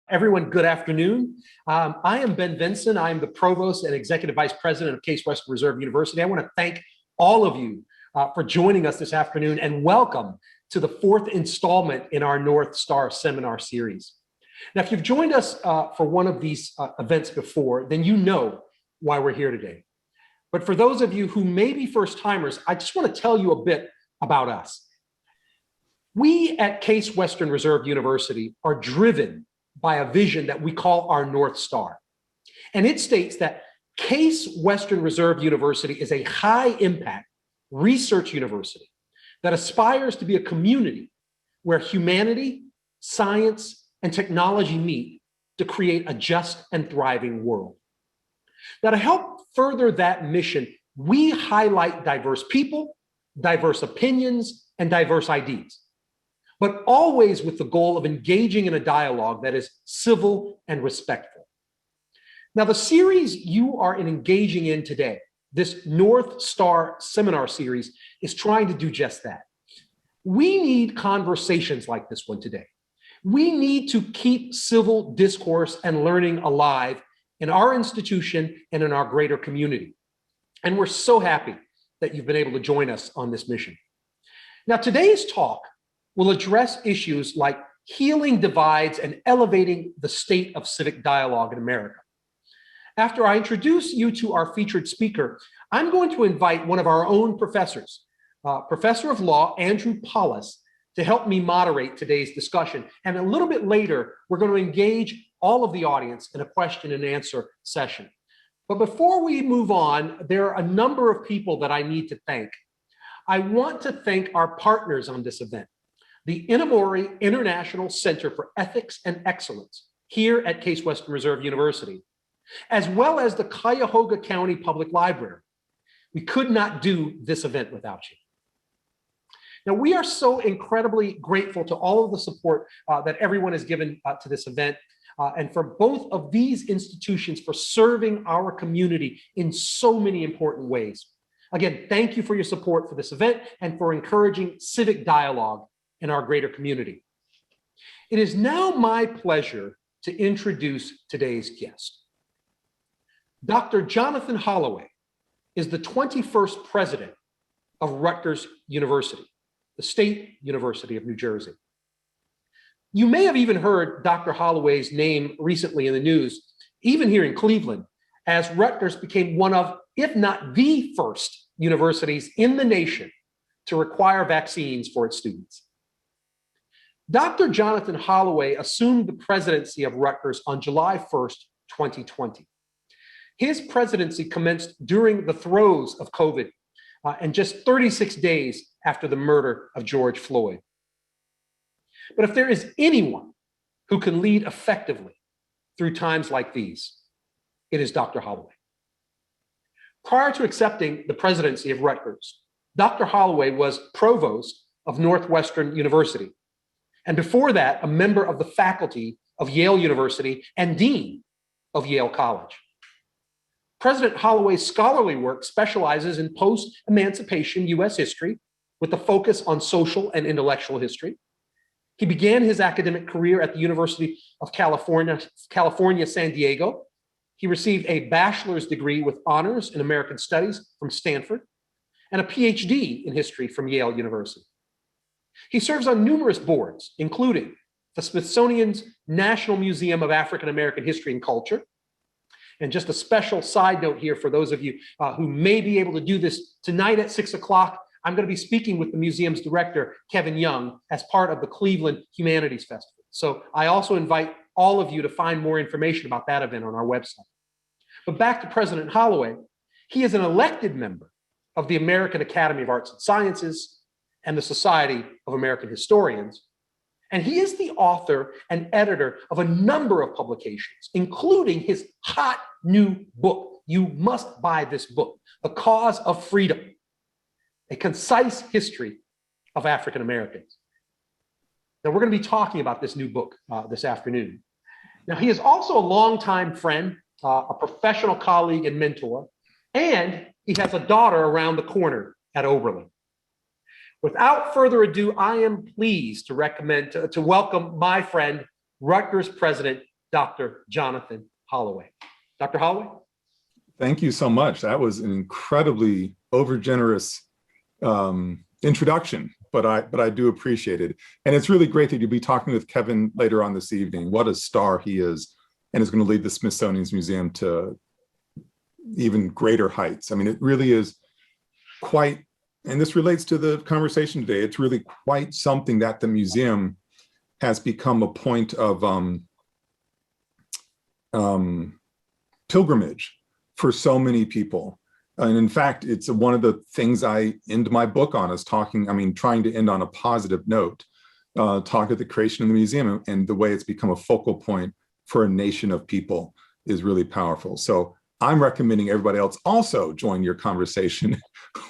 Everyone, good afternoon. I am Ben Vinson. I am the Provost and Executive Vice President of Case Western Reserve University. I want to thank all of you for joining us this afternoon and welcome to the fourth installment in our North Star Seminar Series. Now, if you've joined us for one of these events before, then you know why we're here today. But for those of you who may be first-timers, I just want to tell you a bit about us. We at Case Western Reserve University are driven by a vision that we call our North Star. And it states that Case Western Reserve University is a high-impact research university that aspires to be a community where humanity, science, and technology meet to create a just and thriving world. Now, to help further that mission, we highlight diverse people, diverse opinions, and diverse ideas, but always with the goal of engaging in a dialogue that is civil and respectful. Now, the series you are engaging in today, this North Star Seminar Series, is trying to do just that. We need conversations like this one today. We need to keep civil discourse and learning alive in our institution and in our greater community. And we're so happy that you've been able to join us on this mission. Now, today's talk will address issues like healing divides and elevating the state of civic dialogue in America. After I introduce you to our featured speaker, I'm going to invite one of our own professors, Professor of Law, Andrew Paulus, to help me moderate today's discussion. And a little bit later, we're going to engage all of the audience in a question and answer session. But before we move on, there are a number of people that I need to thank. I want to thank our partners on this event, the Inamori International Center for Ethics and Excellence here at Case Western Reserve University, as well as the Cuyahoga County Public Library. We could not do this event without you. Now, we are so incredibly grateful to all of the support that everyone has given to this event, and for both of these institutions for serving our community in so many important ways. Again, thank you for your support for this event and for encouraging civic dialogue in our greater community. It is now my pleasure to introduce today's guest. Dr. Jonathan Holloway is the 21st president of Rutgers University, the State University of New Jersey. You may have even heard Dr. Holloway's name recently in the news, even here in Cleveland, as Rutgers became one of, if not the first universities in the nation to require vaccines for its students. Dr. Jonathan Holloway assumed the presidency of Rutgers on July 1st, 2020. His presidency commenced during the throes of COVID and just 36 days after the murder of George Floyd. But if there is anyone who can lead effectively through times like these, it is Dr. Holloway. Prior to accepting the presidency of Rutgers, Dr. Holloway was provost of Northwestern University, and before that, a member of the faculty of Yale University and dean of Yale College. President Holloway's scholarly work specializes in post-emancipation U.S. history with a focus on social and intellectual history. He began his academic career at the University of California, San Diego. He received a bachelor's degree with honors in American Studies from Stanford and a PhD in history from Yale University. He serves on numerous boards, including the Smithsonian's National Museum of African American History and Culture. And just a special side note here for those of you who may be able to do this tonight at 6 o'clock, I'm going to be speaking with the museum's director, Kevin Young, as part of the Cleveland Humanities Festival. So I also invite all of you to find more information about that event on our website. But back to President Holloway, he is an elected member of the American Academy of Arts and Sciences and the Society of American Historians. And he is the author and editor of a number of publications, including his hot new book. You must buy this book, The Cause of Freedom, a concise history of African Americans. Now, we're going to be talking about this new book this afternoon. Now, he is also a longtime friend, a professional colleague and mentor, and he has a daughter around the corner at Oberlin. Without further ado, I am pleased to welcome my friend, Rutgers President Dr. Jonathan Holloway. Dr. Holloway? Thank you so much. That was an incredibly overgenerous introduction, but I do appreciate it. And it's really great that you'll be talking with Kevin later on this evening. What a star he is, and is going to lead the Smithsonian's Museum to even greater heights. I mean, it really is quite, and this relates to the conversation today, it's really quite something that the museum has become a point of pilgrimage for so many people. And in fact, it's one of the things I end my book on, is trying to end on a positive note, talk of the creation of the museum, and the way it's become a focal point for a nation of people is really powerful. So I'm recommending everybody else also join your conversation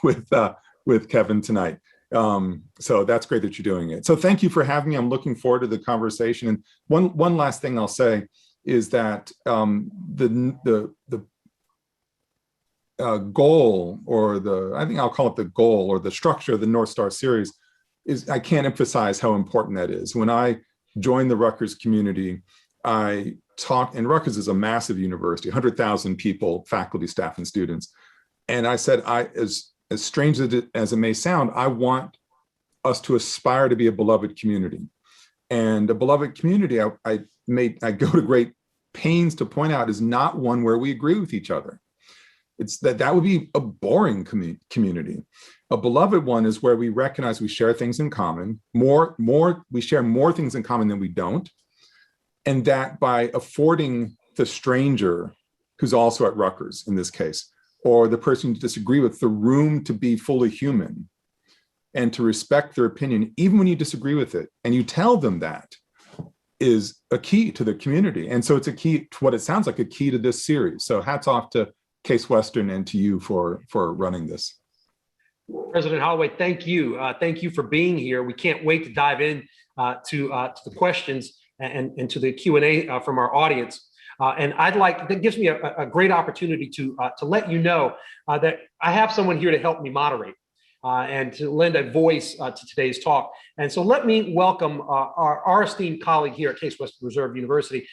with Kevin tonight. So that's great that you're doing it. So thank you for having me. I'm looking forward to the conversation. And one last thing I'll say is that the goal, or I think I'll call it the goal or the structure of the North Star series, is, I can't emphasize how important that is. When I joined the Rutgers community, I talked, and Rutgers is a massive university, 100,000 people, faculty, staff, and students. And I said, as strange as it may sound, I want us to aspire to be a beloved community. And a beloved community, I go to great pains to point out, is not one where we agree with each other. It's that would be a boring community. A beloved one is where we recognize we share things in common, we share more things in common than we don't. And that by affording the stranger, who's also at Rutgers in this case, or the person you disagree with, the room to be fully human and to respect their opinion, even when you disagree with it, and you tell them that, is a key to the community. And so it's a key to what it sounds like, a key to this series. So hats off to Case Western and to you for running this. President Holloway, thank you. Thank you for being here. We can't wait to dive in to the questions and to the Q&A from our audience. And that gives me a great opportunity to let you know that I have someone here to help me moderate and to lend a voice to today's talk. And so let me welcome our esteemed colleague here at Case Western Reserve University,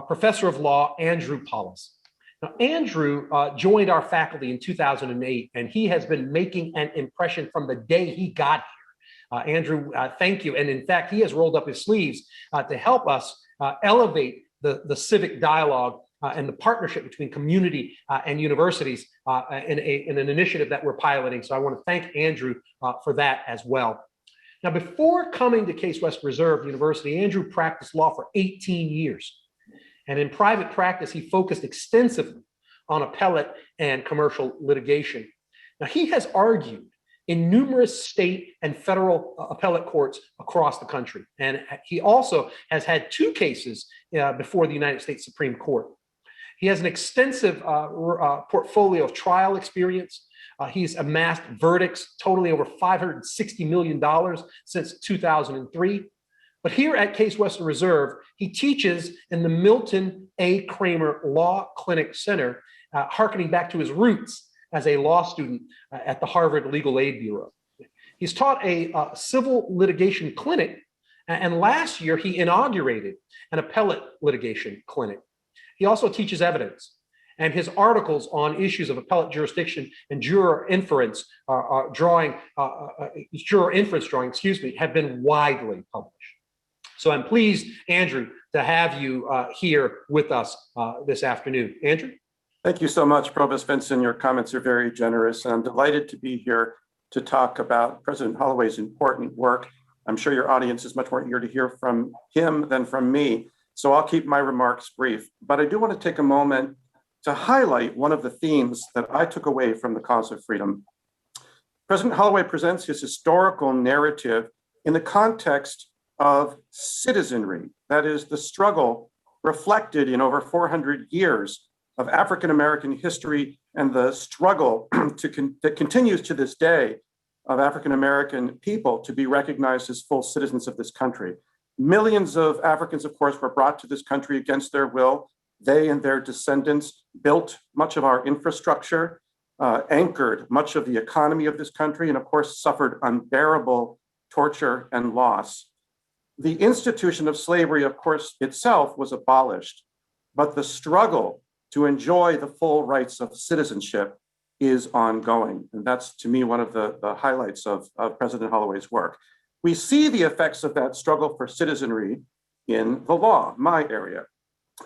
Professor of Law, Andrew Paulus. Now, Andrew joined our faculty in 2008, and he has been making an impression from the day he got here. Andrew, thank you. And in fact, he has rolled up his sleeves to help us elevate the civic dialogue and the partnership between community and universities in an initiative that we're piloting. So I want to thank Andrew for that as well. Now, before coming to Case Western Reserve University, Andrew practiced law for 18 years. And in private practice, he focused extensively on appellate and commercial litigation. Now, he has argued in numerous state and federal appellate courts across the country. And he also has had 2 cases before the United States Supreme Court. He has an extensive portfolio of trial experience. He's amassed verdicts totaling over $560 million since 2003. But here at Case Western Reserve, he teaches in the Milton A. Kramer Law Clinic Center, hearkening back to his roots as a law student at the Harvard Legal Aid Bureau. He's taught a civil litigation clinic, and last year he inaugurated an appellate litigation clinic. He also teaches evidence, and his articles on issues of appellate jurisdiction and juror inference drawing, have been widely published. So I'm pleased, Andrew, to have you here with us this afternoon. Andrew? Thank you so much, Provost Vinson. Your comments are very generous, and I'm delighted to be here to talk about President Holloway's important work. I'm sure your audience is much more eager to hear from him than from me, so I'll keep my remarks brief. But I do want to take a moment to highlight one of the themes that I took away from the Cause of Freedom. President Holloway presents his historical narrative in the context of citizenry, that is, the struggle reflected in over 400 years of African-American history and the struggle that continues to this day of African-American people to be recognized as full citizens of this country. Millions of Africans, of course, were brought to this country against their will. They and their descendants built much of our infrastructure, anchored much of the economy of this country, and of course, suffered unbearable torture and loss. The institution of slavery, of course, itself was abolished. but the struggle to enjoy the full rights of citizenship is ongoing. And that's, to me, one of the highlights of President Holloway's work. We see the effects of that struggle for citizenry in the law, my area.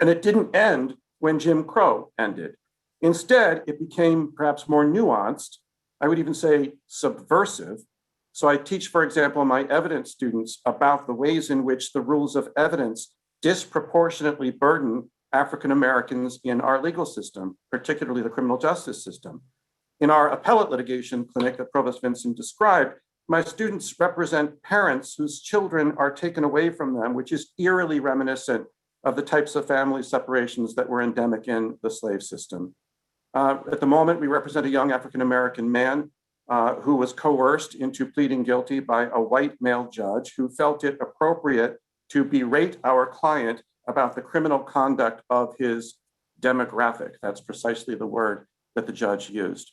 And it didn't end when Jim Crow ended. Instead, it became perhaps more nuanced. I would even say subversive. So I teach, for example, my evidence students about the ways in which the rules of evidence disproportionately burden African Americans in our legal system, particularly the criminal justice system. In our appellate litigation clinic that Provost Vincent described, my students represent parents whose children are taken away from them, which is eerily reminiscent of the types of family separations that were endemic in the slave system. At the moment, we represent a young African-American man who was coerced into pleading guilty by a white male judge who felt it appropriate to berate our client about the criminal conduct of his demographic. That's precisely the word that the judge used.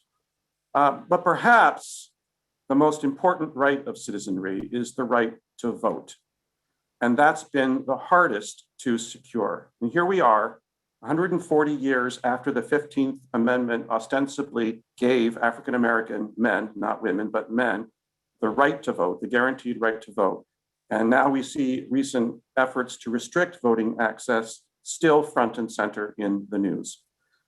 But perhaps the most important right of citizenry is the right to vote. And that's been the hardest to secure. And here we are, 140 years after the 15th Amendment ostensibly gave African-American men, not women, but men, the right to vote, the guaranteed right to vote. And now we see recent efforts to restrict voting access still front and center in the news.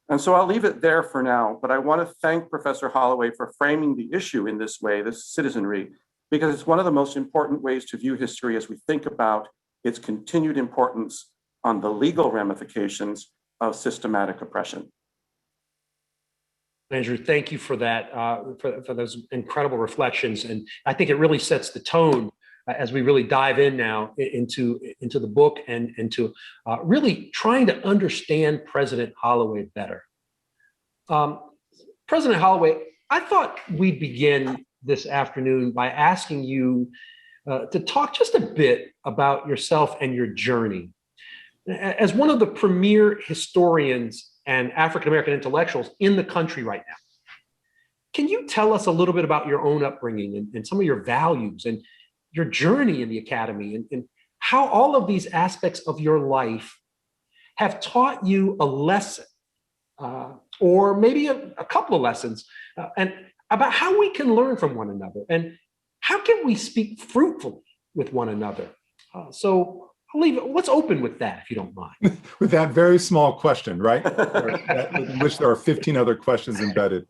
And so I'll leave it there for now, but I want to thank Professor Holloway for framing the issue in this way, this citizenry, because it's one of the most important ways to view history as we think about its continued importance on the legal ramifications of systematic oppression. Andrew, thank you for that, for those incredible reflections. And I think it really sets the tone as we really dive in now into the book and into really trying to understand President Holloway better. President Holloway, I thought we'd begin this afternoon by asking you to talk just a bit about yourself and your journey. As one of the premier historians and African-American intellectuals in the country right now, can you tell us a little bit about your own upbringing and some of your values and your journey in the academy and how all of these aspects of your life have taught you a lesson or maybe a couple of lessons and about how we can learn from one another and how can we speak fruitfully with one another? So I'll leave it. Let's open with that, if you don't mind. With that very small question, right? In which there are 15 other questions embedded.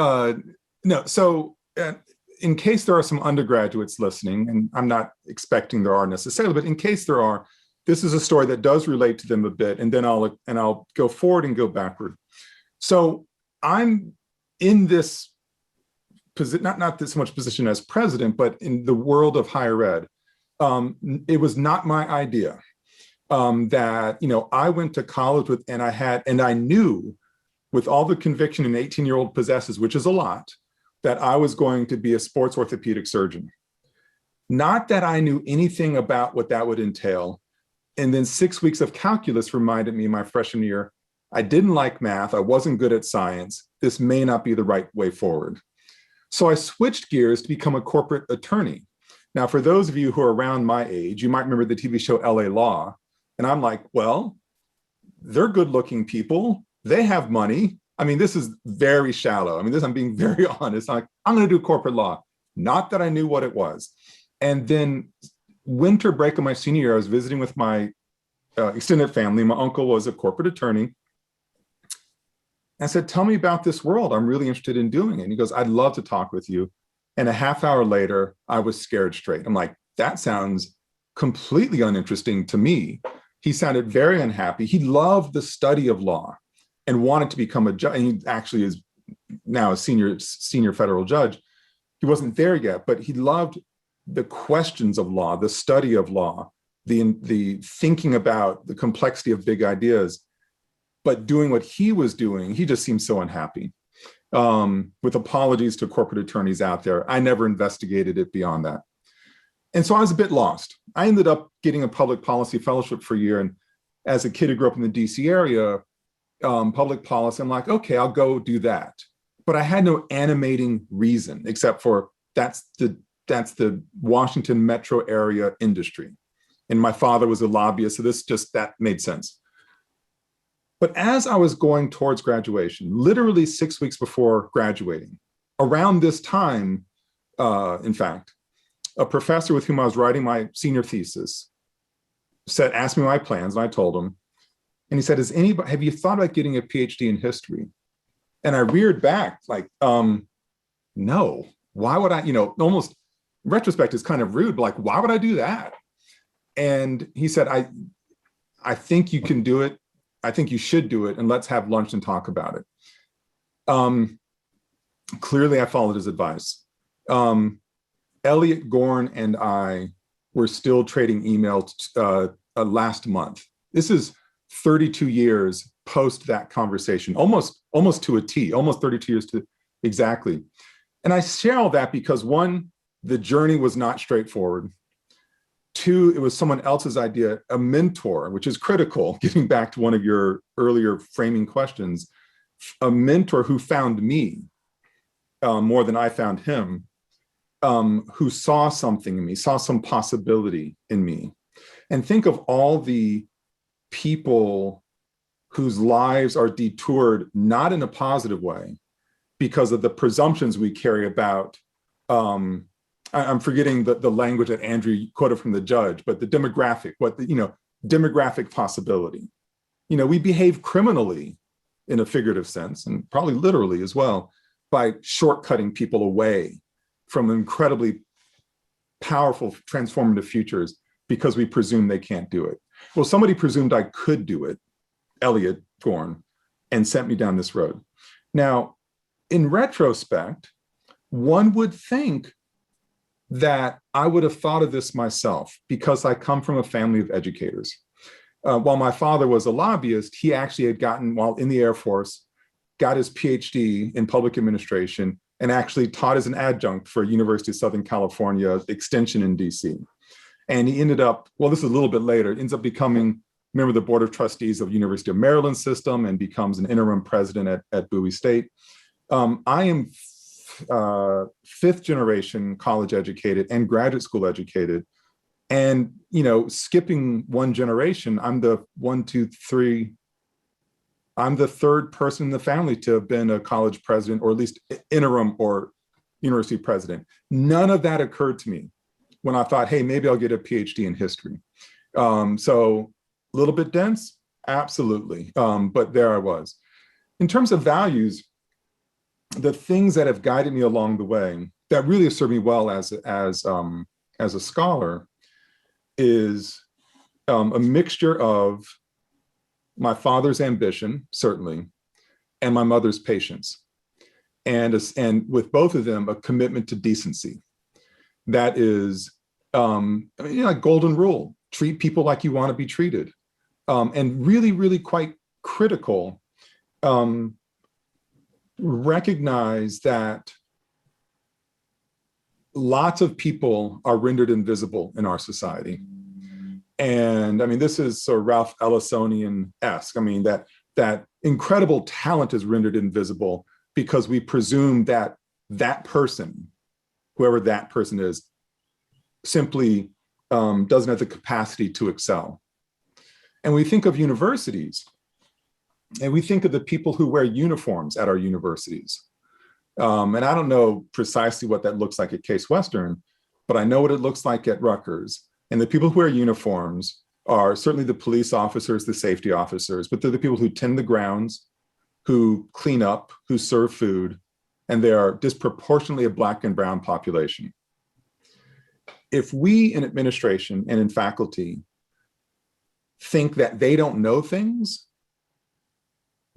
No, so in case there are some undergraduates listening, and I'm not expecting there are necessarily, but in case there are, this is a story that does relate to them a bit, and then I'll go forward and go backward. So I'm in this position, not this much position as president, but in the world of higher ed. It was not my idea that, I went to college with, and I knew with all the conviction an 18-year-old possesses, which is a lot, that I was going to be a sports orthopedic surgeon. Not that I knew anything about what that would entail. And then 6 weeks of calculus reminded me my freshman year, I didn't like math, I wasn't good at science, this may not be the right way forward. So I switched gears to become a corporate attorney. Now, for those of you who are around my age, you might remember the TV show LA Law. And I'm like, well, they're good-looking people. They have money. I mean, this is very shallow. I mean, I'm being very honest. I'm going to do corporate law. Not that I knew what it was. And then winter break of my senior year, I was visiting with my extended family. My uncle was a corporate attorney. I said, tell me about this world. I'm really interested in doing it. And he goes, I'd love to talk with you. And a half hour later, I was scared straight. I'm like, that sounds completely uninteresting to me. He sounded very unhappy. He loved the study of law and wanted to become a judge. And he actually is now a senior federal judge. He wasn't there yet, but he loved the questions of law, the study of law, the thinking about the complexity of big ideas. But doing what he was doing, he just seemed so unhappy. With apologies to corporate attorneys out there, I never investigated it beyond that. And so I was a bit lost. I ended up getting a public policy fellowship for a year. And as a kid who grew up in the DC area, public policy, I'm like, okay, I'll go do that. But I had no animating reason except for that's the Washington metro area industry. And my father was a lobbyist, so that made sense. But as I was going towards graduation, literally 6 weeks before graduating, around this time, in fact, a professor with whom I was writing my senior thesis asked me my plans, and I told him, and he said, have you thought about getting a PhD in history? And I reared back like, no, why would I, almost in retrospect is kind of rude, but like, why would I do that? And he said, I think you can do it. I think you should do it, and let's have lunch and talk about it. Clearly, I followed his advice. Elliot Gorn and I were still trading emails last month. This is 32 years post that conversation, almost to a T, almost 32 years to exactly. And I share all that because one, the journey was not straightforward. Two, it was someone else's idea, a mentor, which is critical, getting back to one of your earlier framing questions, a mentor who found me more than I found him, who saw something in me, saw some possibility in me. And think of all the people whose lives are detoured, not in a positive way, because of the presumptions we carry about, I'm forgetting the language that Andrew quoted from the judge, but the demographic, demographic possibility. We behave criminally in a figurative sense, and probably literally as well, by shortcutting people away from incredibly powerful transformative futures because we presume they can't do it. Well, somebody presumed I could do it, Elliot Gorn, and sent me down this road. Now, in retrospect, one would think that I would have thought of this myself because I come from a family of educators. While my father was a lobbyist, he actually had gotten, while in the Air Force, got his PhD in public administration and actually taught as an adjunct for University of Southern California Extension in DC. And he ended up, well, this is a little bit later, ends up becoming member of the Board of Trustees of University of Maryland system and becomes an interim president at Bowie State. I am fifth generation college educated and graduate school educated. And, skipping one generation, I'm the third person in the family to have been a college president, or at least interim or university president. None of that occurred to me when I thought, hey, maybe I'll get a PhD in history. So a little bit dense, absolutely. But there I was. In terms of values, the things that have guided me along the way that really have served me well as a scholar is a mixture of my father's ambition, certainly, and my mother's patience. And with both of them, a commitment to decency. That is, like golden rule, treat people like you want to be treated. And really, really quite critical, recognize that lots of people are rendered invisible in our society. And this is sort of Ralph Ellisonian-esque. That incredible talent is rendered invisible because we presume that that person, whoever that person is, simply doesn't have the capacity to excel. And we think of universities, and we think of the people who wear uniforms at our universities. And I don't know precisely what that looks like at Case Western, but I know what it looks like at Rutgers. And the people who wear uniforms are certainly the police officers, the safety officers, but they're the people who tend the grounds, who clean up, who serve food, and they are disproportionately a Black and brown population. If we in administration and in faculty think that they don't know things,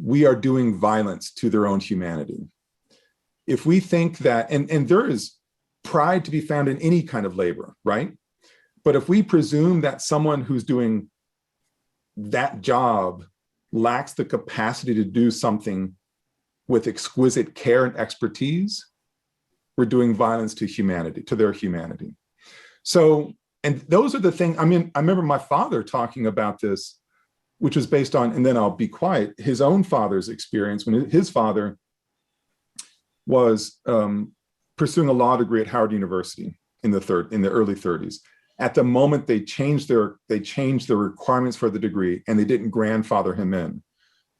we are doing violence to their own humanity. If we think that, and there is pride to be found in any kind of labor, right? But if we presume that someone who's doing that job lacks the capacity to do something with exquisite care and expertise, we're doing violence to humanity, to their humanity. So, and those are the things, I remember my father talking about this, which was based on, and then I'll be quiet, his own father's experience when his father was pursuing a law degree at Howard University in the early 30s. At the moment they changed the requirements for the degree and they didn't grandfather him in.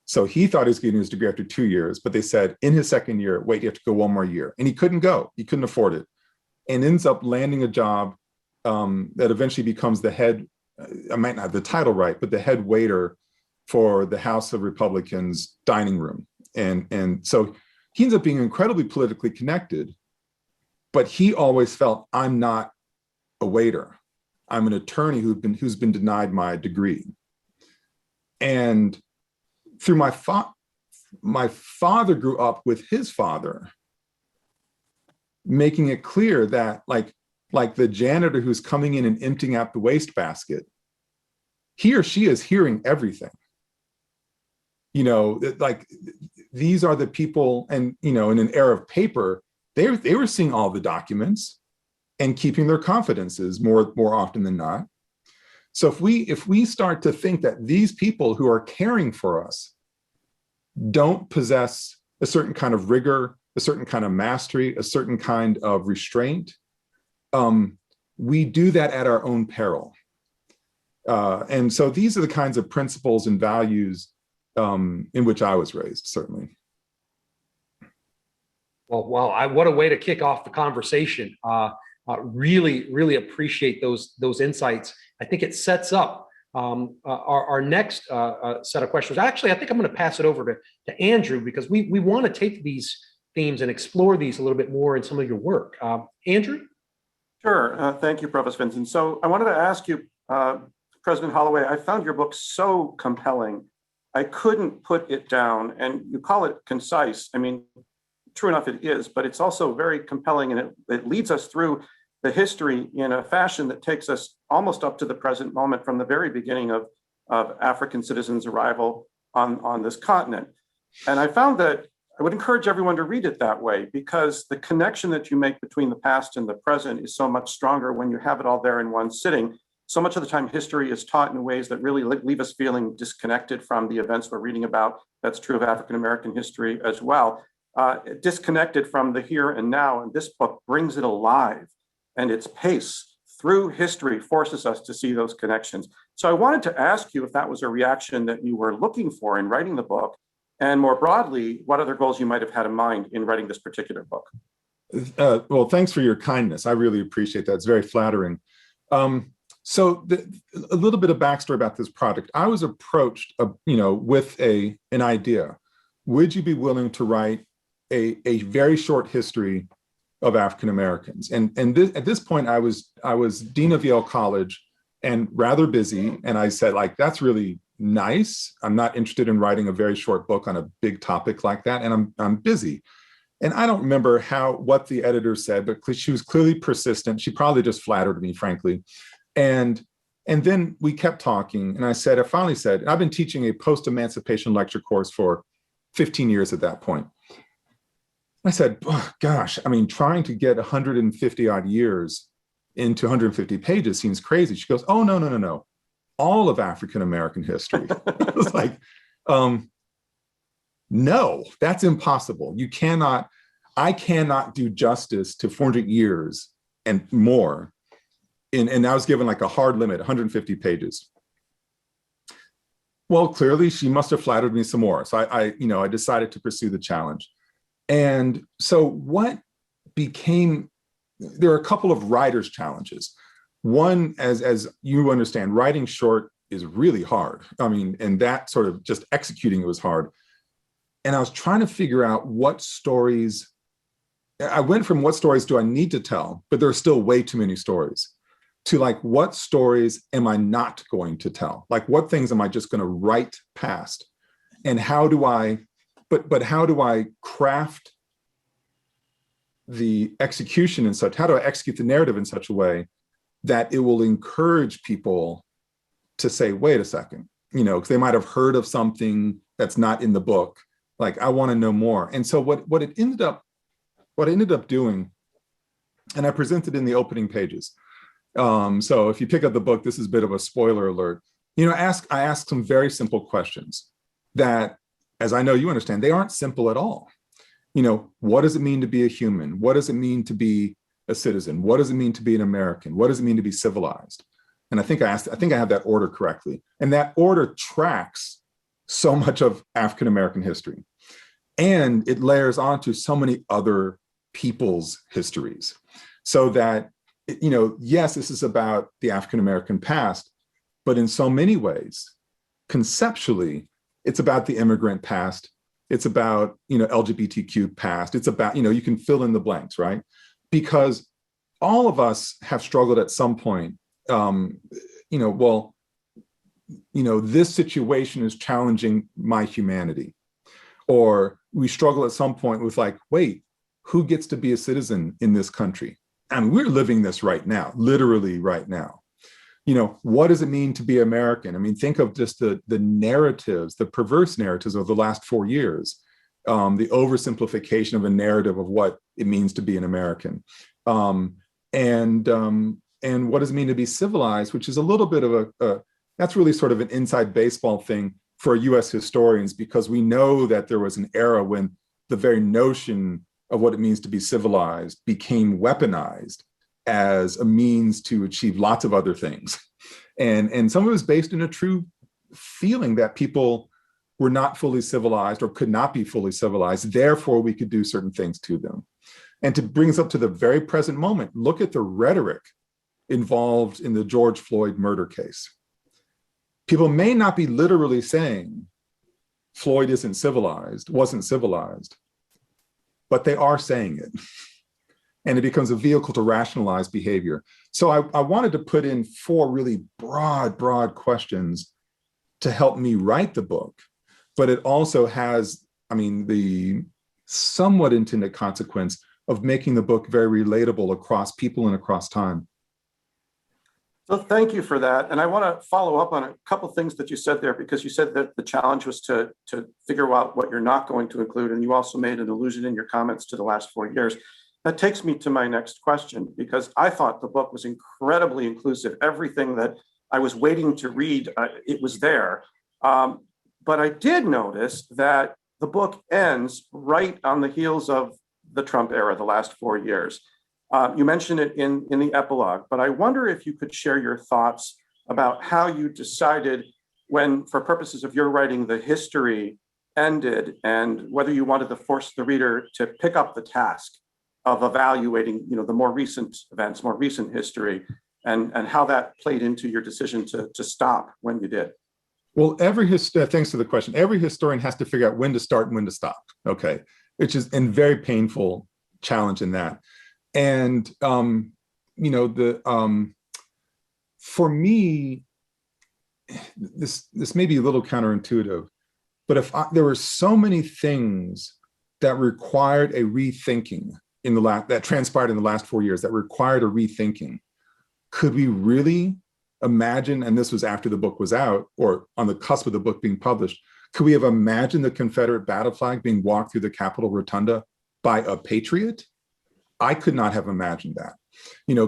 So he thought he was getting his degree after 2 years, but they said in his second year, wait, you have to go one more year. And he couldn't go, he couldn't afford it, and ends up landing a job that eventually becomes the head, I might not have the title right, but the head waiter for the House of Republicans dining room. And so he ends up being incredibly politically connected, but he always felt, I'm not a waiter. I'm an attorney who's been denied my degree. And through my father grew up with his father, making it clear that like the janitor who's coming in and emptying out the wastebasket, he or she is hearing everything. Like these are the people, and in an era of paper, they were seeing all the documents and keeping their confidences more often than not. So if we start to think that these people who are caring for us don't possess a certain kind of rigor, a certain kind of mastery, a certain kind of restraint, we do that at our own peril. And so these are the kinds of principles and values in which I was raised, certainly. Well, what a way to kick off the conversation. Really appreciate those insights. I think it sets up our next set of questions. Actually, I think I'm going to pass it over to Andrew, because we want to take these themes and explore these a little bit more in some of your work. Andrew? Sure. Thank you, Provost Vinson. So I wanted to ask you, President Holloway, I found your book so compelling. I couldn't put it down, and you call it concise. I mean, true enough, it is, but it's also very compelling, and it leads us through the history in a fashion that takes us almost up to the present moment, from the very beginning of African citizens' arrival on this continent. And I found that I would encourage everyone to read it that way, because the connection that you make between the past and the present is so much stronger when you have it all there in one sitting. So much of the time, history is taught in ways that really leave us feeling disconnected from the events we're reading about. That's true of African-American history as well. Disconnected from the here and now, and this book brings it alive, and its pace through history forces us to see those connections. So I wanted to ask you if that was a reaction that you were looking for in writing the book, and more broadly, what other goals you might have had in mind in writing this particular book. Well, thanks for your kindness. I really appreciate that. It's very flattering. So a little bit of backstory about this project. I was approached, with an idea. Would you be willing to write a very short history of African Americans? And at this point, I was dean of Yale College and rather busy. And I said, that's really nice. I'm not interested in writing a very short book on a big topic like that, and I'm busy. And I don't remember what the editor said, but she was clearly persistent. She probably just flattered me, frankly. And then we kept talking, and I finally said, I've been teaching a post-emancipation lecture course for 15 years at that point. I said, oh, gosh, trying to get 150 odd years into 150 pages seems crazy. She goes, oh, no. All of African-American history. I was like, no, that's impossible. I cannot do justice to 400 years and more. And I was given a hard limit, 150 pages. Well, clearly she must have flattered me some more. So I decided to pursue the challenge. And so there are a couple of writer's challenges. One, as you understand, writing short is really hard. And that sort of just executing it was hard. And I was trying to figure out what stories, I went from what stories do I need to tell, but there are still way too many stories, to what stories am I not going to tell? What things am I just going to write past? And how do I craft the execution how do I execute the narrative in such a way that it will encourage people to say, wait a second, because they might have heard of something that's not in the book. I want to know more. And so what I ended up doing, and I presented in the opening pages. So if you pick up the book, this is a bit of a spoiler alert. I asked some very simple questions that, as I know you understand, they aren't simple at all. What does it mean to be a human? What does it mean to be a citizen? What does it mean to be an American? What does it mean to be civilized? And I think I have that order correctly. And that order tracks so much of African American history. And it layers onto so many other people's histories. So that, yes, this is about the African American past, but in so many ways, conceptually, it's about the immigrant past. It's about, LGBTQ past. It's about, you can fill in the blanks, right? Because all of us have struggled at some point, this situation is challenging my humanity. Or we struggle at some point with like, wait, who gets to be a citizen in this country? And we're living this right now, literally right now. What does it mean to be American? I mean, think of just the narratives, the perverse narratives of the last 4 years, the oversimplification of a narrative of what it means to be an American. And what does it mean to be civilized, which is a little bit of that's really sort of an inside baseball thing for US historians, because we know that there was an era when the very notion of what it means to be civilized became weaponized as a means to achieve lots of other things. And some of it was based in a true feeling that people were not fully civilized or could not be fully civilized, therefore we could do certain things to them. And to bring us up to the very present moment, look at the rhetoric involved in the George Floyd murder case. People may not be literally saying Floyd wasn't civilized, but they are saying it. And it becomes a vehicle to rationalize behavior. So I wanted to put in 4 really broad questions to help me write the book, but it also has, the somewhat intended consequence of making the book very relatable across people and across time. So thank you for that. And I want to follow up on a couple of things that you said there, because you said that the challenge was to figure out what you're not going to include. And you also made an allusion in your comments to the last 4 years. That takes me to my next question, because I thought the book was incredibly inclusive. Everything that I was waiting to read, it was there. But I did notice that the book ends right on the heels of the Trump era, the last 4 years. You mentioned it in the epilogue, but I wonder if you could share your thoughts about how you decided when, for purposes of your writing, the history ended, and whether you wanted to force the reader to pick up the task of evaluating, the more recent events, more recent history, and how that played into your decision to stop when you did. Well, thanks for the question. Every historian has to figure out when to start and when to stop, okay? Which is a very painful challenge in that. And, for me, this may be a little counterintuitive, but there were so many things that required a rethinking that transpired in the last 4 years that required a rethinking. Could we really imagine, and this was after the book was out or on the cusp of the book being published, could we have imagined the Confederate battle flag being walked through the Capitol Rotunda by a patriot? I could not have imagined that.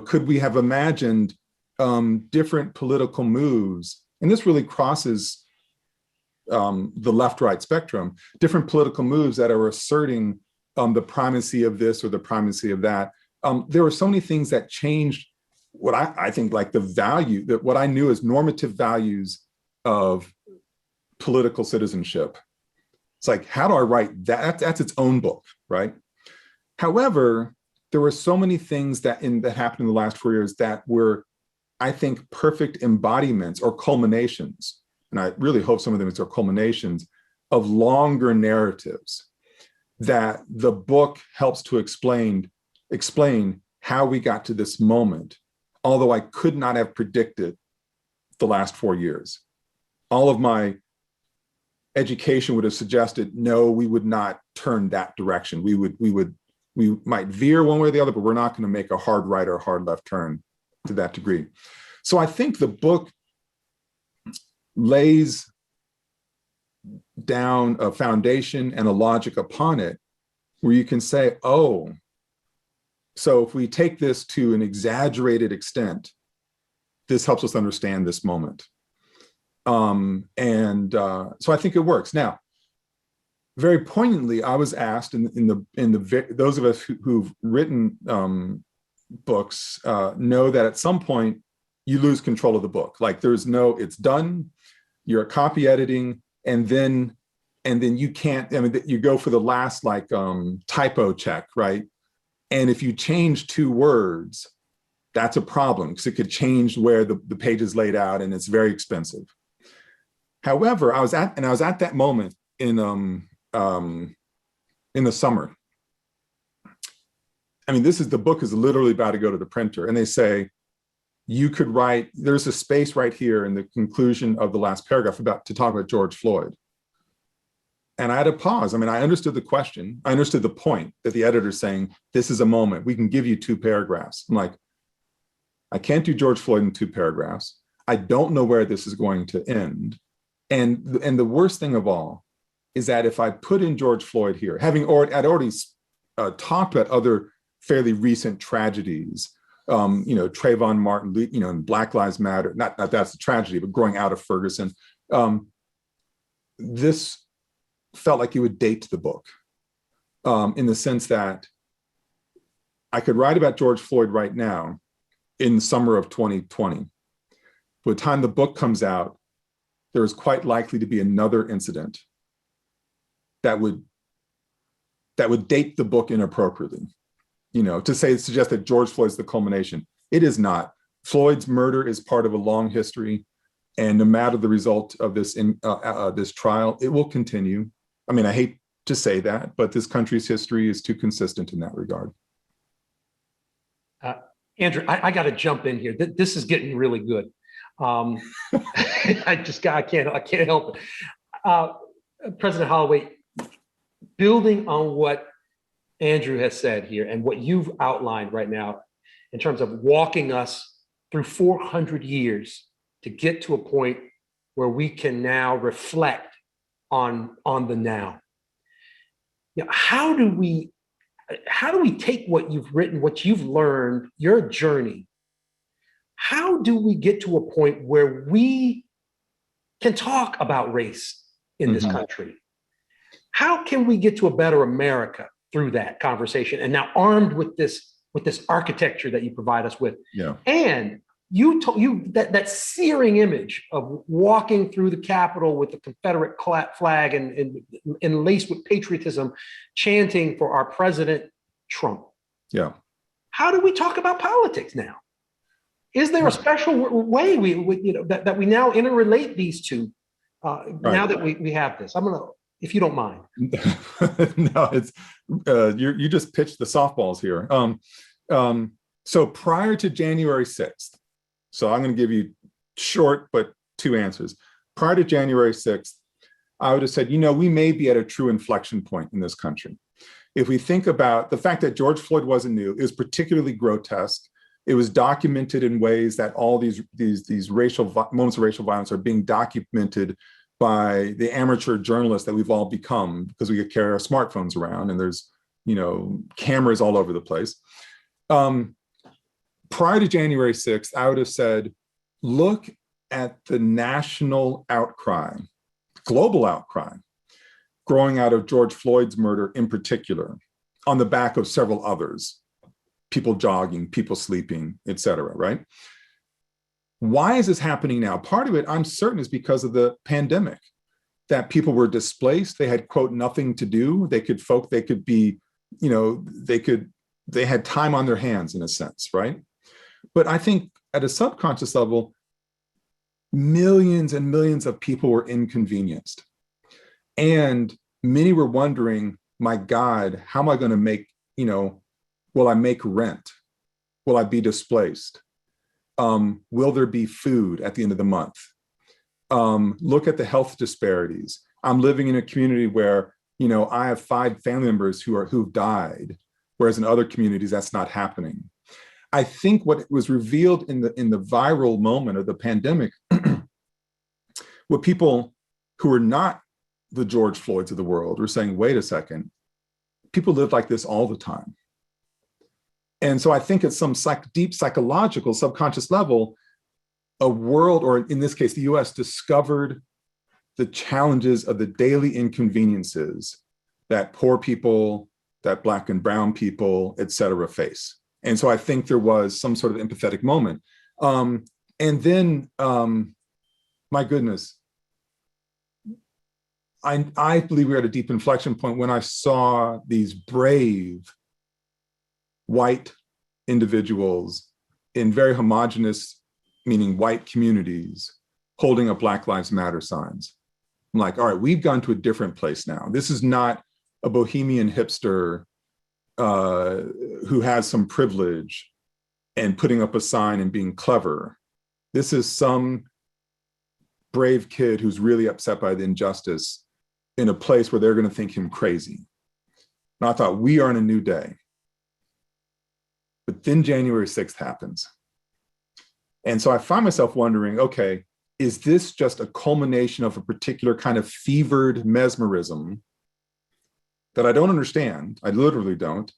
Could we have imagined different political moves? And this really crosses the left-right spectrum, different political moves that are asserting the primacy of this or the primacy of that. There were so many things that changed what I think like the value, that what I knew as normative values of political citizenship. It's like, how do I write that? That's its own book, right? However, there were so many things that happened in the last 4 years that were, I think, perfect embodiments or culminations, and I really hope some of them are culminations of longer narratives that the book helps to explain how we got to this moment, although I could not have predicted the last 4 years. All of my education would have suggested, no, we would not turn that direction. We might veer one way or the other, but we're not going to make a hard right or hard left turn to that degree. So I think the book lays down a foundation and a logic upon it where you can say, oh, so if we take this to an exaggerated extent, this helps us understand this moment. So I think it works. Now, very poignantly, I was asked those of us who've written books know that at some point you lose control of the book. Like it's done, you're copy editing, and then you can't, I mean, you go for the last like typo check, right? And if you change two words, that's a problem because it could change where the page is laid out, and it's very expensive. However, I was at that moment in the summer. I mean, the book is literally about to go to the printer, and they say, you could write, there's a space right here in the conclusion of the last paragraph to talk about George Floyd. And I had to pause. I mean, I understood the question. I understood the point that the editor's saying, this is a moment. We can give you 2 paragraphs. I'm like, I can't do George Floyd in 2 paragraphs. I don't know where this is going to end. And the worst thing of all is that if I put in George Floyd here, I'd already talked about other fairly recent tragedies, Trayvon Martin, and Black Lives Matter, not that's a tragedy, but growing out of Ferguson. This felt like it would date the book in the sense that I could write about George Floyd right now in the summer of 2020. By the time the book comes out, there is quite likely to be another incident that would date the book inappropriately. To suggest that George Floyd's the culmination. It is not. Floyd's murder is part of a long history, and no matter the result of this trial, it will continue. I mean, I hate to say that, but this country's history is too consistent in that regard. Andrew, I got to jump in here. This is getting really good. I can't help it. President Holloway, building on what Andrew has said here and what you've outlined right now in terms of walking us through 400 years to get to a point where we can now reflect on the now. How do we take what you've written, what you've learned, your journey? How do we get to a point where we can talk about race in this country? How can we get to a better America through that conversation? And now armed with this architecture that you provide us with. Yeah. And that searing image of walking through the Capitol with the Confederate flag and laced with patriotism, chanting for our president, Trump. Yeah. How do we talk about politics now? Is there a special way that we now interrelate these two now that we have this? I'm gonna, if you don't mind. No, it's you just pitched the softballs here. So prior to January 6th, so I'm going to give you short but 2 answers. Prior to January 6th, I would have said, we may be at a true inflection point in this country. If we think about the fact that George Floyd wasn't new, it was particularly grotesque. It was documented in ways that all these moments of racial violence are being documented by the amateur journalists that we've all become because we carry our smartphones around and there's, cameras all over the place. Prior to January 6th, I would have said, look at the national outcry, global outcry, growing out of George Floyd's murder in particular, on the back of several others, people jogging, people sleeping, et cetera, right? Why is this happening now? Part of it, I'm certain, is because of the pandemic, that people were displaced. They had, quote, nothing to do. They had time on their hands in a sense, right? But I think at a subconscious level, millions and millions of people were inconvenienced. And many were wondering, my God, how am I going to make, will I make rent? Will I be displaced? Will there be food at the end of the month? Look at the health disparities. I'm living in a community where, I have 5 family members who've died, whereas in other communities that's not happening. I think what was revealed in the viral moment of the pandemic, what people who were not the George Floyds of the world were saying, wait a second, people live like this all the time. And so I think at some deep psychological, subconscious level, a world, or in this case, the US, discovered the challenges of the daily inconveniences that poor people, that Black and brown people, et cetera, face. And so I think there was some sort of empathetic moment. And then, my goodness, I believe we're at a deep inflection point when I saw these brave white individuals in very homogenous, meaning white communities, holding up Black Lives Matter signs. I'm like, all right, we've gone to a different place now. This is not a bohemian hipster who has some privilege and putting up a sign and being clever. This is some brave kid who's really upset by the injustice in a place where they're going to think him crazy. And I thought, we are in a new day. But then January 6th happens. And so I find myself wondering, okay, is this just a culmination of a particular kind of fevered mesmerism that I don't understand? I literally don't.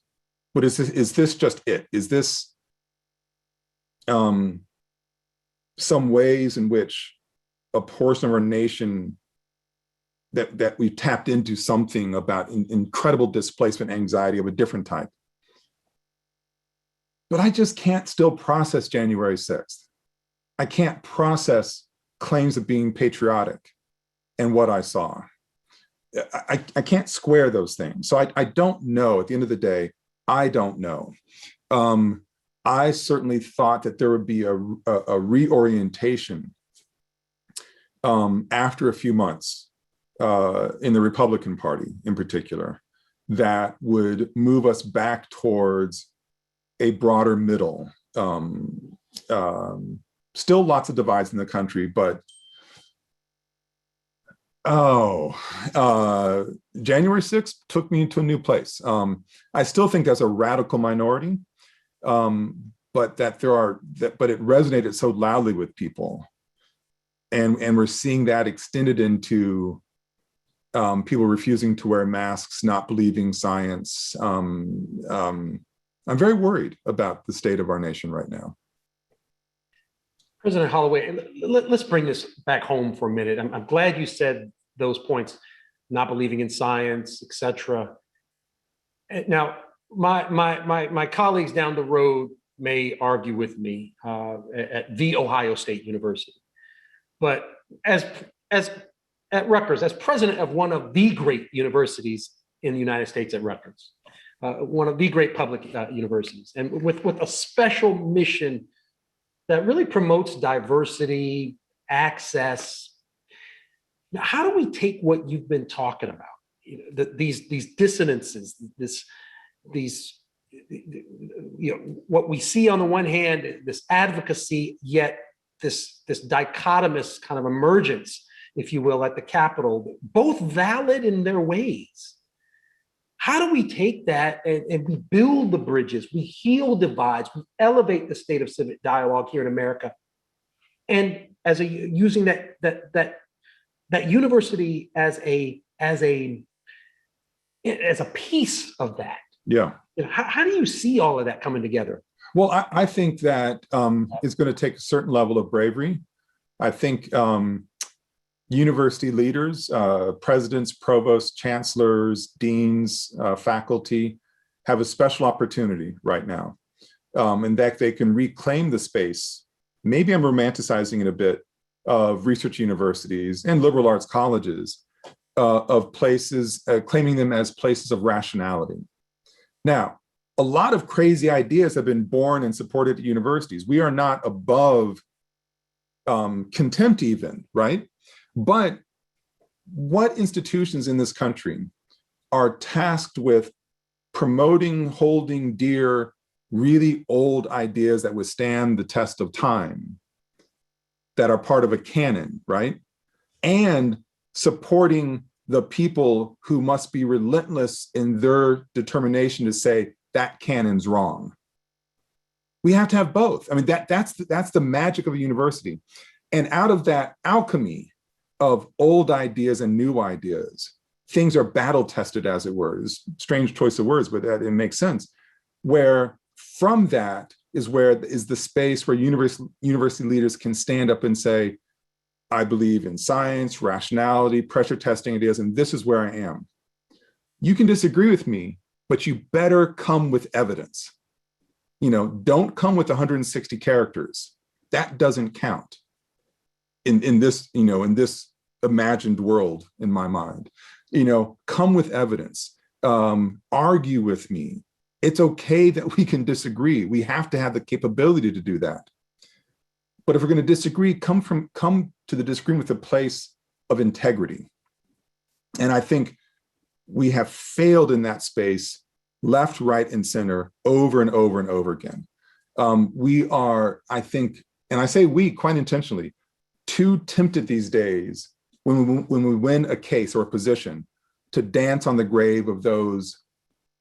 But is this just it? Is this some ways in which a portion of our nation that we've tapped into something about incredible displacement anxiety of a different type? But I just can't still process January 6th. I can't process claims of being patriotic and what I saw. I can't square those things. So I don't know. At the end of the day, I don't know. I certainly thought that there would be a reorientation after a few months in the Republican Party in particular that would move us back towards a broader middle. Still lots of divides in the country, but January 6th took me to a new place. I still think there's a radical minority, but it resonated so loudly with people. And we're seeing that extended into people refusing to wear masks, not believing science. I'm very worried about the state of our nation right now. President Holloway, let's bring this back home for a minute. I'm glad you said those points, not believing in science, et cetera. Now, my colleagues down the road may argue with me at the Ohio State University, but at Rutgers, as president of one of the great universities in the United States at Rutgers, one of the great public universities, and with a special mission that really promotes diversity, access. Now, how do we take what you've been talking about, these dissonances, what we see on the one hand, this advocacy, yet this dichotomous kind of emergence, if you will, at the Capitol, both valid in their ways. How do we take that and we build the bridges, we heal divides, we elevate the state of civic dialogue here in America, and using that university as a piece of that? Yeah. How do you see all of that coming together? Well, I think that it's going to take a certain level of bravery. I think university leaders, presidents, provosts, chancellors, deans, faculty have a special opportunity right now, and that they can reclaim the space. Maybe I'm romanticizing it a bit, of research universities and liberal arts colleges, of places, claiming them as places of rationality. Now, a lot of crazy ideas have been born and supported at universities. We are not above contempt even, right? But what institutions in this country are tasked with promoting, holding dear, really old ideas that withstand the test of time, that are part of a canon, right? And supporting the people who must be relentless in their determination to say that canon's wrong. We have to have both. I mean, that's the magic of a university. And out of that alchemy of old ideas and new ideas, things are battle tested, as it were. It's a strange choice of words, but it makes sense. Where from that is the space where university leaders can stand up and say, I believe in science, rationality, pressure testing ideas, and this is where I am. You can disagree with me, but you better come with evidence. Don't come with 160 characters. That doesn't count in this imagined world in my mind. Come with evidence, argue with me. It's okay that we can disagree. We have to have the capability to do that. But if we're going to disagree, come to the disagreement with a place of integrity. And I think we have failed in that space, left, right, and center, over and over and over again. We are, I think, and I say we quite intentionally, too tempted these days when we win a case or a position to dance on the grave of those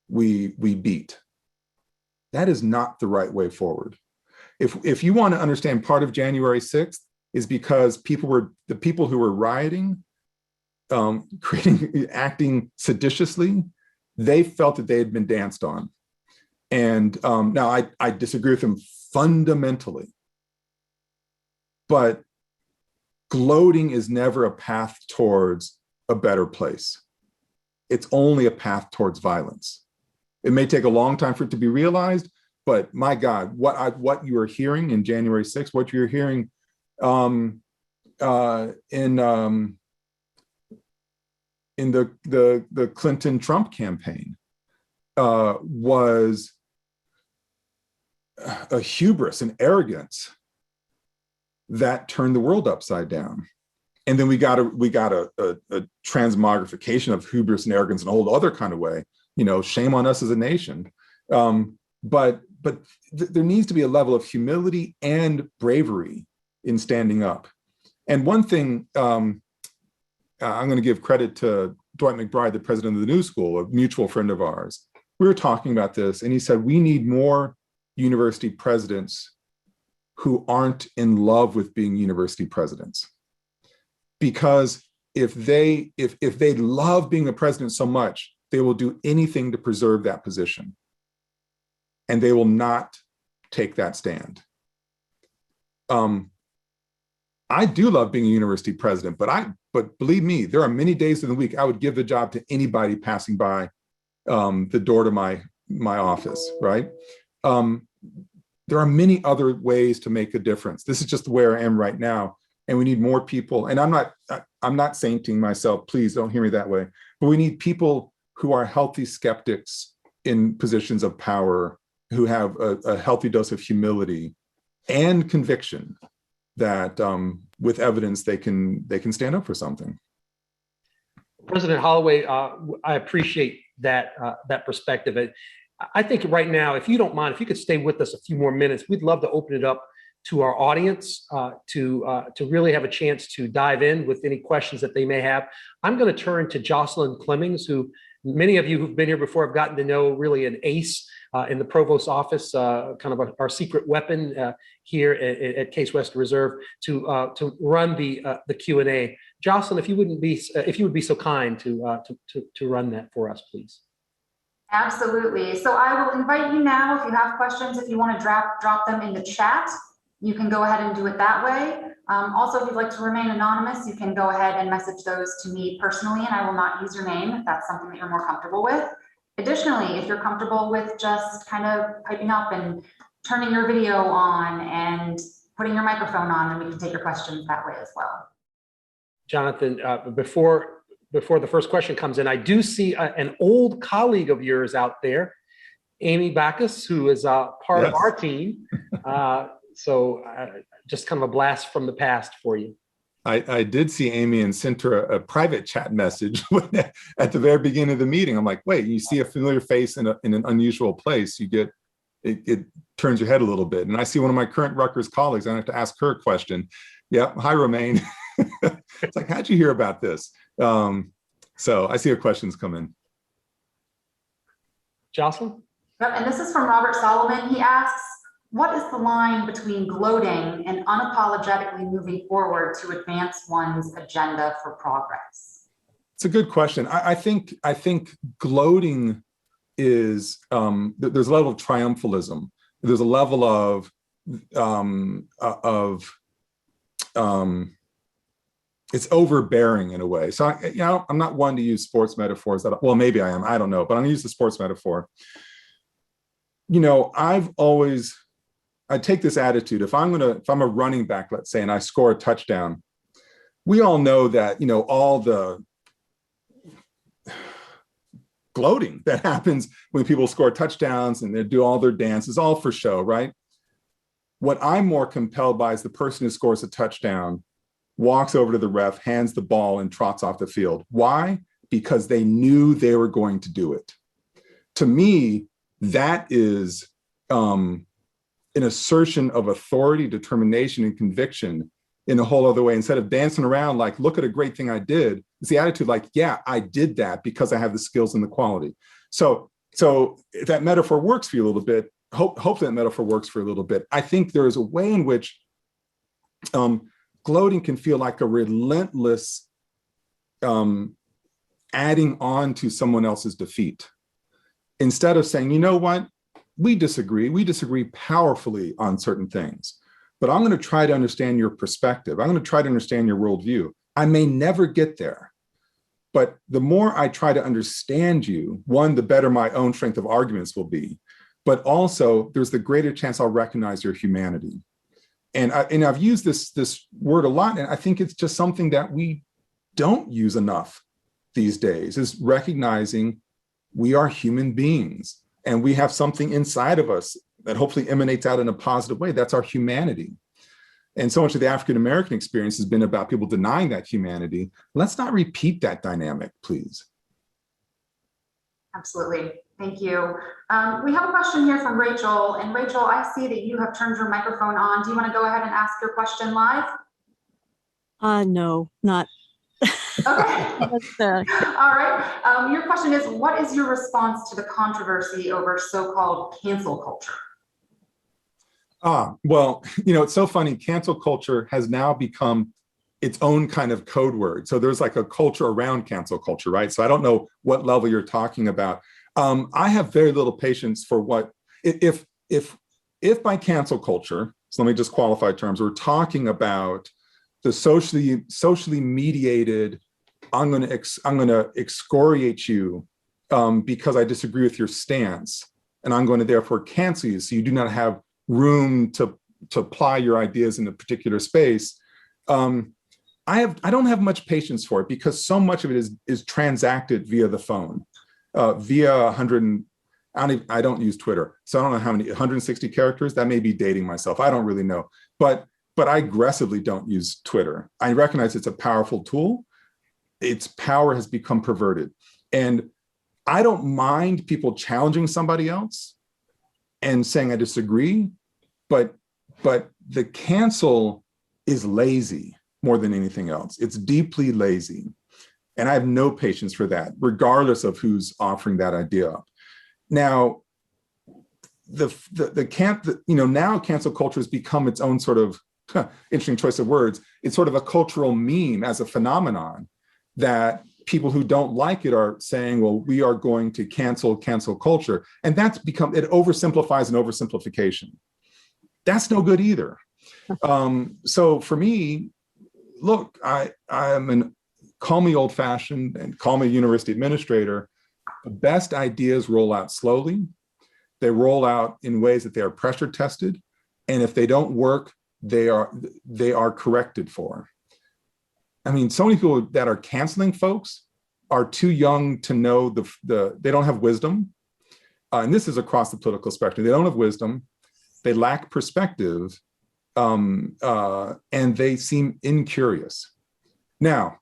we beat. That is not the right way forward. If you want to understand, part of January 6th is because the people who were rioting, acting seditiously, they felt that they had been danced on. And now I disagree with them fundamentally, but gloating is never a path towards a better place. It's only a path towards violence. It may take a long time for it to be realized, but my God, what you are hearing in January 6th, what you're hearing in the Clinton-Trump campaign was a hubris and arrogance that turned the world upside down. And then we got a transmogrification of hubris and arrogance in a whole other kind of way. Shame on us as a nation. But there needs to be a level of humility and bravery in standing up. And one thing, I'm going to give credit to Dwight McBride, the president of the New School, a mutual friend of ours. We were talking about this, and he said, we need more university presidents who aren't in love with being university presidents. Because if they love being a president so much, they will do anything to preserve that position. And they will not take that stand. I do love being a university president, but believe me, there are many days in the week I would give the job to anybody passing by the door to my office, right? There are many other ways to make a difference. This is just where I am right now. And we need more people. And I'm not sainting myself, please don't hear me that way. But we need people who are healthy skeptics in positions of power, who have a healthy dose of humility and conviction that with evidence they can stand up for something. President Holloway, I appreciate that perspective. I think right now, if you don't mind, if you could stay with us a few more minutes, we'd love to open it up to our audience to really have a chance to dive in with any questions that they may have. I'm going to turn to Jocelyn Clemmings, who many of you who've been here before have gotten to know, really an ace in the Provost office, kind of our secret weapon here at Case Western Reserve to run the Q&A. Jocelyn, if you would be so kind to run that for us, please. Absolutely. So I will invite you now, if you have questions, if you want to drop them in the chat, you can go ahead and do it that way. Also, if you'd like to remain anonymous, you can go ahead and message those to me personally, and I will not use your name if that's something that you're more comfortable with. Additionally, if you're comfortable with just kind of piping up and turning your video on and putting your microphone on, then we can take your questions that way as well. Jonathan, before the first question comes in, I do see an old colleague of yours out there, Amy Backus, who is part of our team. So just kind of a blast from the past for you. I did see Amy and sent her a private chat message at the very beginning of the meeting. I'm like, wait, you see a familiar face in an unusual place, you get, it turns your head a little bit. And I see one of my current Rutgers colleagues, I have to ask her a question. Yeah, hi, Romaine. It's like, how'd you hear about this? So I see her questions come in. Jocelyn? Yep, and this is from Robert Solomon. He asks, what is the line between gloating and unapologetically moving forward to advance one's agenda for progress? It's a good question. I think gloating is, there's a level of triumphalism. There's a level of it's overbearing in a way. So I'm not one to use sports metaphors. Well, maybe I am. I don't know. But I'm gonna use the sports metaphor. I take this attitude. If I'm a running back, let's say, and I score a touchdown, we all know that, all the gloating that happens when people score touchdowns and they do all their dances, all for show, right? What I'm more compelled by is the person who scores a touchdown, walks over to the ref, hands the ball, and trots off the field. Why? Because they knew they were going to do it. To me, that is an assertion of authority, determination, and conviction in a whole other way. Instead of dancing around like, look at a great thing I did, it's the attitude like, yeah, I did that because I have the skills and the quality. So if that metaphor works for you a little bit, hope that metaphor works for a little bit. I think there is a way in which gloating can feel like a relentless adding on to someone else's defeat. Instead of saying, you know what, we disagree powerfully on certain things, but I'm going to try to understand your perspective. I'm going to try to understand your worldview. I may never get there, but the more I try to understand you, one, the better my own strength of arguments will be, but also there's the greater chance I'll recognize your humanity. And I've used this word a lot, and I think it's just something that we don't use enough these days, is recognizing we are human beings and we have something inside of us that hopefully emanates out in a positive way. That's our humanity. And so much of the African-American experience has been about people denying that humanity. Let's not repeat that dynamic, please. Absolutely. Thank you. We have a question here from Rachel. And Rachel, I see that you have turned your microphone on. Do you want to go ahead and ask your question live? No, not. Okay. All right. Your question is, what is your response to the controversy over so-called cancel culture? Well, it's so funny. Cancel culture has now become its own kind of code word. So there's like a culture around cancel culture, right? So I don't know what level you're talking about. I have very little patience for what, if by cancel culture, so let me just qualify terms, we're talking about the socially mediated, I'm going to excoriate you because I disagree with your stance, and I'm going to therefore cancel you so you do not have room to apply your ideas in a particular space. I don't have much patience for it because so much of it is transacted via the phone, via 100. I don't use Twitter, so I don't know how many, 160 characters. That may be dating myself. I don't really know, but I aggressively don't use Twitter. I recognize it's a powerful tool. Its power has become perverted, and I don't mind people challenging somebody else and saying I disagree, but the cancel is lazy more than anything else. It's deeply lazy. And I have no patience for that, regardless of who's offering that idea up. Now, now cancel culture has become its own sort of interesting choice of words. It's sort of a cultural meme as a phenomenon that people who don't like it are saying, well, we are going to cancel culture. And that's become, it oversimplifies an oversimplification. That's no good either. So for me, look, call me old fashioned and call me a university administrator. The best ideas roll out slowly. They roll out in ways that they are pressure tested. And if they don't work, they are corrected for. I mean, so many people that are canceling folks are too young to know they don't have wisdom. And this is across the political spectrum. They don't have wisdom. They lack perspective. And they seem incurious. Now,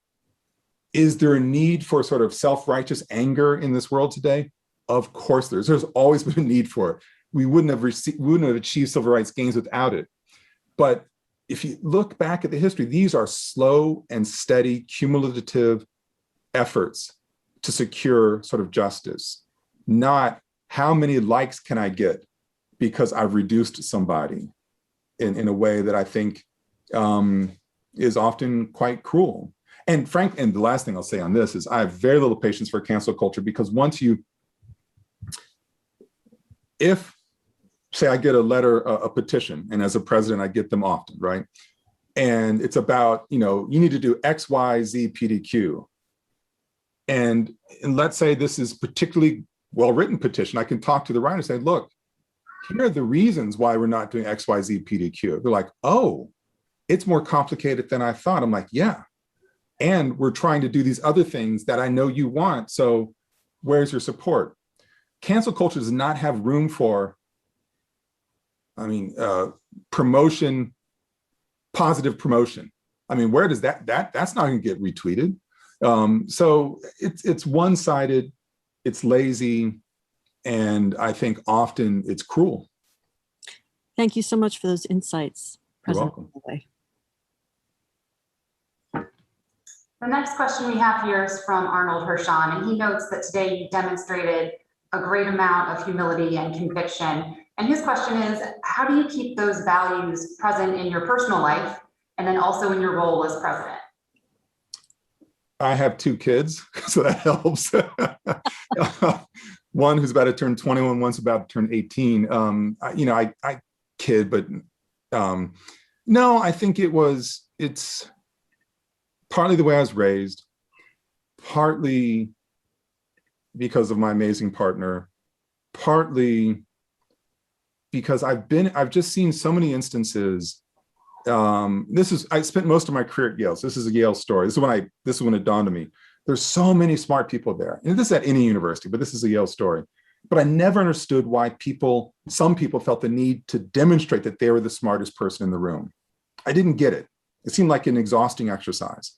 is there a need for sort of self-righteous anger in this world today? Of course there's always been a need for it. We wouldn't have achieved civil rights gains without it. But if you look back at the history, these are slow and steady cumulative efforts to secure sort of justice, not how many likes can I get because I've reduced somebody in a way that I think is often quite cruel. And and the last thing I'll say on this is I have very little patience for cancel culture because if say I get a letter, a petition, and as a president, I get them often, right? And it's about, you need to do X, Y, Z, PDQ. And let's say this is particularly well-written petition. I can talk to the writer and say, look, here are the reasons why we're not doing X, Y, Z, PDQ. They're like, oh, it's more complicated than I thought. I'm like, yeah, And we're trying to do these other things that I know you want. So where's your support? Cancel culture does not have room for, promotion, positive promotion. I mean, where does that's not going to get retweeted. So it's one-sided, it's lazy, and I think often it's cruel. Thank you so much for those insights, You're President welcome. Holloway. The next question we have here is from Arnold Hirschon, and he notes that today you demonstrated a great amount of humility and conviction. And his question is, how do you keep those values present in your personal life and then also in your role as president? I have 2 kids, so that helps. One who's about to turn 21, one's about to turn 18. I kid, but no, I think it's partly the way I was raised, partly because of my amazing partner, partly because I've just seen so many instances. I spent most of my career at Yale. So this is a Yale story. This is when it dawned on me. There's so many smart people there. And this is at any university, but this is a Yale story. But I never understood why some people felt the need to demonstrate that they were the smartest person in the room. I didn't get it. It seemed like an exhausting exercise.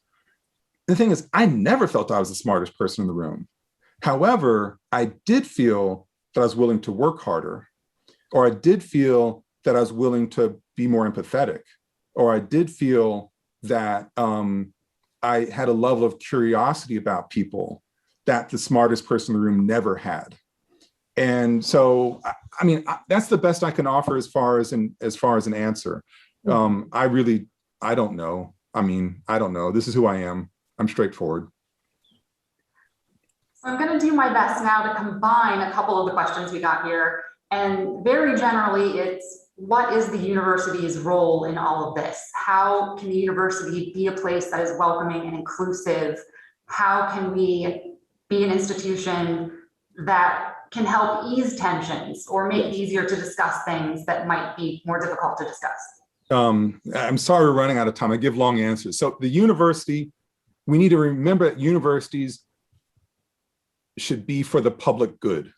The thing is, I never felt I was the smartest person in the room. However, I did feel that I was willing to work harder, or I did feel that I was willing to be more empathetic, or I did feel that I had a level of curiosity about people that the smartest person in the room never had. And so, that's the best I can offer as far as an answer. I don't know. I don't know. This is who I am. I'm straightforward. So I'm going to do my best now to combine a couple of the questions we got here. And very generally, it's what is the university's role in all of this? How can the university be a place that is welcoming and inclusive? How can we be an institution that can help ease tensions or make it easier to discuss things that might be more difficult to discuss? I'm sorry we're running out of time. I give long answers. So the university, we need to remember that universities should be for the public good.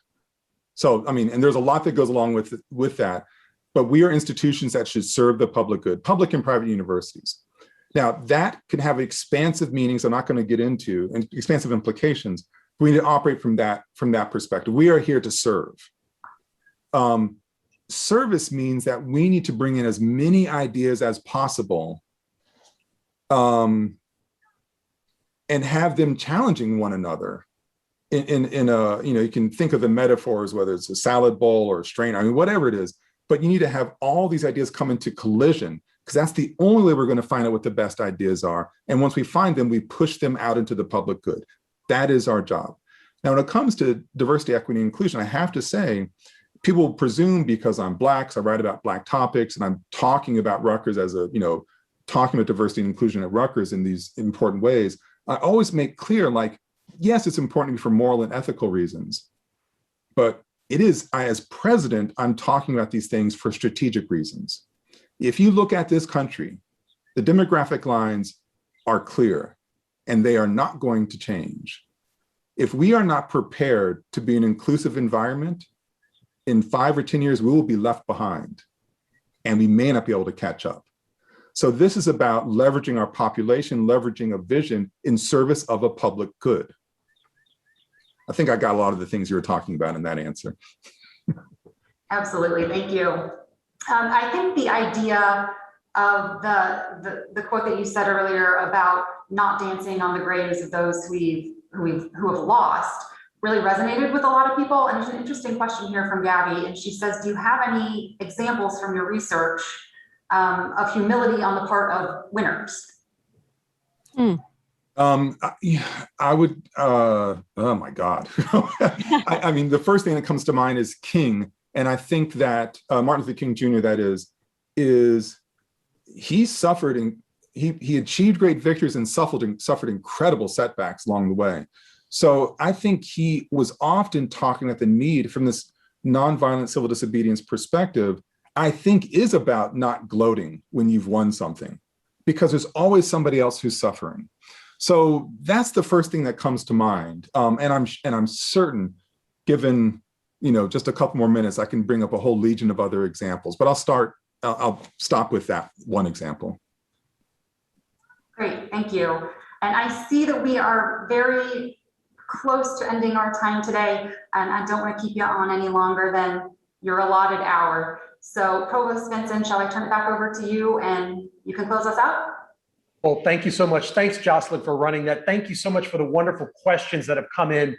So, and there's a lot that goes along with that, but we are institutions that should serve the public good, public and private universities. Now, that can have expansive meanings I'm not going to get into, and expansive implications. We need to operate from that perspective. We are here to serve. Service means that we need to bring in as many ideas as possible and have them challenging one another. You can think of the metaphors, whether it's a salad bowl or a strainer, whatever it is, but you need to have all these ideas come into collision, because that's the only way we're going to find out what the best ideas are. And once we find them, we push them out into the public good. That is our job. Now, when it comes to diversity, equity, and inclusion, I have to say, people presume because I'm Black, so I write about Black topics, and I'm talking about Rutgers talking about diversity and inclusion at Rutgers in these important ways. I always make clear, yes, it's important for moral and ethical reasons, but as president, I'm talking about these things for strategic reasons. If you look at this country, the demographic lines are clear, and they are not going to change. If we are not prepared to be an inclusive environment, in 5 or 10 years, we will be left behind, and we may not be able to catch up. So this is about leveraging our population, leveraging a vision in service of a public good. I think I got a lot of the things you were talking about in that answer. Absolutely, thank you. I think the idea of the quote that you said earlier about not dancing on the graves of those who have lost really resonated with a lot of people. And there's an interesting question here from Gabby, and she says, do you have any examples from your research of humility on the part of winners? I would, oh my God. The first thing that comes to mind is King. And I think that Martin Luther King Jr., that is he suffered and he achieved great victories and suffered incredible setbacks along the way. So I think he was often talking about the need from this nonviolent civil disobedience perspective, I think is about not gloating when you've won something, because there's always somebody else who's suffering. So that's the first thing that comes to mind. And I'm certain, given just a couple more minutes, I can bring up a whole legion of other examples. But I'll stop with that one example. Great, thank you. And I see that we are very close to ending our time today, and I don't want to keep you on any longer than your allotted hour. So Provost Vinson, shall I turn it back over to you and you can close us out? Well, thank you so much. Thanks, Jocelyn, for running that. Thank you so much for the wonderful questions that have come in.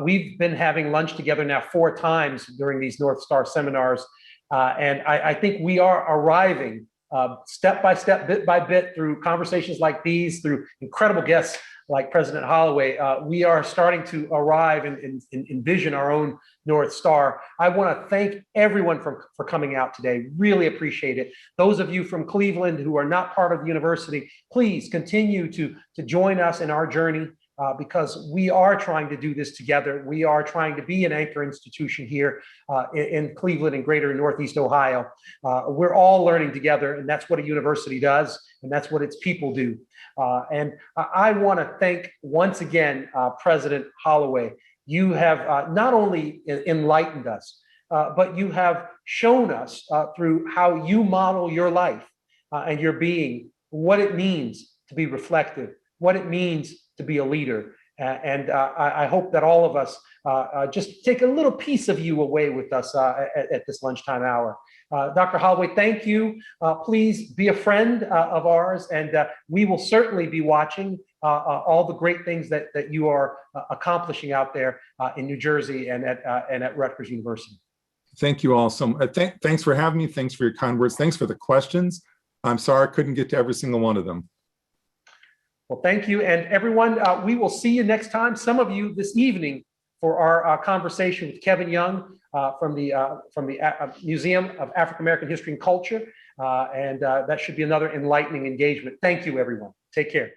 We've been having lunch together now 4 times during these North Star seminars. And I think we are arriving step by step, bit by bit, through conversations like these, through incredible guests like President Holloway. We are starting to arrive and envision our own North Star. I want to thank everyone for coming out today. Really appreciate it. Those of you from Cleveland who are not part of the university, please continue to join us in our journey. Because we are trying to do this together. We are trying to be an anchor institution here in Cleveland and greater Northeast Ohio. We're all learning together, and that's what a university does, and that's what its people do. And I want to thank once again President Holloway. You have not only enlightened us, but you have shown us through how you model your life and your being, what it means to be reflective, what it means to be a leader. And I hope that all of us just take a little piece of you away with us at this lunchtime hour. Dr. Holloway, thank you. Please be a friend of ours, and we will certainly be watching all the great things that you are accomplishing out there in New Jersey and at Rutgers University. Thank you all so much. Thanks for having me. Thanks for your kind words. Thanks for the questions. I'm sorry I couldn't get to every single one of them. Well, thank you. And everyone, we will see you next time. Some of you this evening for our conversation with Kevin Young from the Museum of African American History and Culture. And that should be another enlightening engagement. Thank you, everyone. Take care.